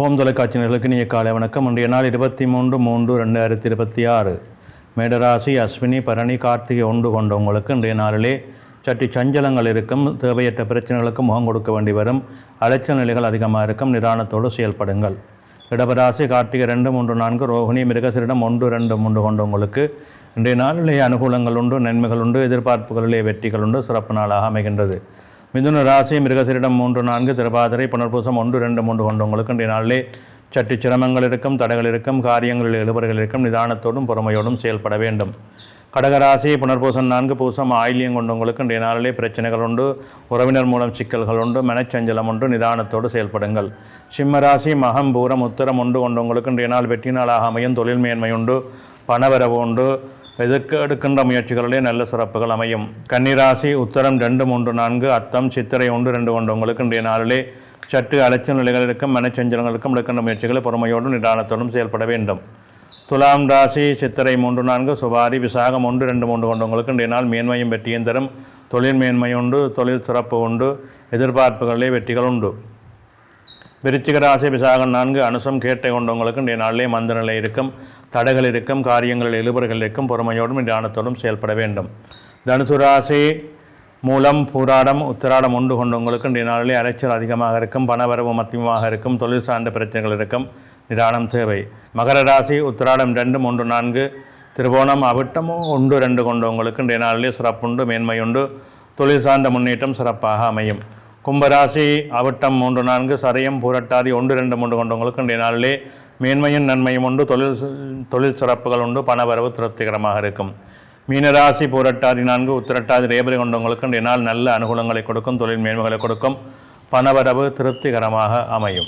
ஓம் தொலைக்காட்சி நேயர்களுக்கு இனிய காலை வணக்கம். இன்றைய நாள் 23/3/2026. மேடராசி அஸ்வினி பரணி கார்த்திகை ஒன்று கொண்ட உங்களுக்கு இன்றைய நாளிலே சற்று சஞ்சலங்கள் இருக்கும். தேவையற்ற பிரச்சனைகளுக்கு முகம் கொடுக்க வேண்டி வரும். அலைச்சல் நிலைகள் அதிகமாக இருக்கும். நிதானத்தோடு செயல்படுங்கள். இடபராசி கார்த்திகை 2, 3, 4, ரோகிணி மிருகசீரிடம் 1, 2, 3 கொண்ட உங்களுக்கு இன்றைய நாளிலே அனுகூலங்கள் உண்டு, நன்மைகள் உண்டு, எதிர்பார்ப்புகளிலே வெற்றிகள் உண்டு. சிறப்பு நாளாக அமைகின்றது. மிதுன ராசி மிருகசீரிடம் 3, 4, திருபாதிரை புனர்பூசம் 1, 2, 3 கொண்டவங்களுக்கு இன்றைய நாளிலே சற்று சிரமங்கள் இருக்கும், தடைகள் இருக்கும், காரியங்களில் எழுபறைகள் இருக்கும். நிதானத்தோடும் பொறுமையோடும் செயல்பட வேண்டும். கடகராசி புனர்பூசம் 4, பூசம் ஆயில்யம் கொண்டவங்களுக்கு இன்றைய நாளிலே பிரச்சனைகள் உண்டு, உறவினர் மூலம் சிக்கல்கள் உண்டு, மனச்சஞ்சலம் உண்டு. நிதானத்தோடு செயல்படுங்கள். சிம்மராசி மகம் பூரம் உத்தரம் 1 கொண்டவங்களுக்கு இன்றைய நாள் வெற்றி நாளாக அமையும். தொழில் மேன்மை உண்டு, பணவரவு உண்டு. எடுக்கின்ற முயற்சிகளிலே நல்ல சிறப்புகள் அமையும். கன்னிராசி உத்தரம் 2, 3, 4, அத்தம் சித்திரை 1, 2 கொண்டவங்களுக்கு இன்றைய நாளிலே சற்று அலைச்சல் நிலைகள் இருக்கும், மனச்சஞ்சலங்களுக்கும் எடுக்கின்ற முயற்சிகளை பொறுமையோடும் நிதானத்தோடும் செயல்பட வேண்டும். துலாம் ராசி சித்திரை 3, 4, சுவாரி விசாகம் 1, 2, 3 கொண்டவங்களுக்கு இன்றைய நாள் மேன்மையும் வெற்றியும் தரும். தொழில் மேன்மை உண்டு, தொழில் சிறப்பு உண்டு, எதிர்பார்ப்புகளிலே வெற்றிகள் உண்டு. விருச்சிக ராசி விசாகம் 4, அனுசம் கேட்டை கொண்டவங்களுக்கு இன்றைய நாளிலே மந்த நிலை இருக்கும், தடைகள் இருக்கும், காரியங்களில் எழுபறைகள் இருக்கும். பொறுமையோடும் நிதானத்தோடும் செயல்பட வேண்டும். தனுசு ராசி மூலம் பூராடம் உத்திராடம் 1 கொண்டவங்களுக்கு இன்றைய நாளிலே அலைச்சல் அதிகமாக இருக்கும், பணவரவு மத்தியமாக இருக்கும், தொழில் சார்ந்த பிரச்சனைகள் இருக்கும். நிதானம் தேவை. மகர ராசி உத்திராடம் 2, 3, 4, திருவோணம் அவிட்டம் 1, 2 கொண்டவங்களுக்கு இன்றைய நாளிலே சிறப்புண்டு, மேன்மையுண்டு, தொழில் சார்ந்த முன்னேற்றம் சிறப்பாக அமையும். கும்பராசி அவிட்டம் 3, 4, சதயம் பூரட்டாதி 1, 2, 3 கொண்டவங்களுக்கு இன்றைய நாளிலே மேன்மையும் நன்மையும் உண்டு, தொழில் சிறப்புகள் உண்டு, பணவரவு திருப்திகரமாக இருக்கும். மீனராசி பூரட்டாதி 4, உத்திரட்டாதி ரேபரி கொண்டவங்களுக்கு இன்றைய நாள் நல்ல அனுகூலங்களை கொடுக்கும், தொழில் மேன்மைகளை கொடுக்கும், பணவரவு திருப்திகரமாக அமையும்.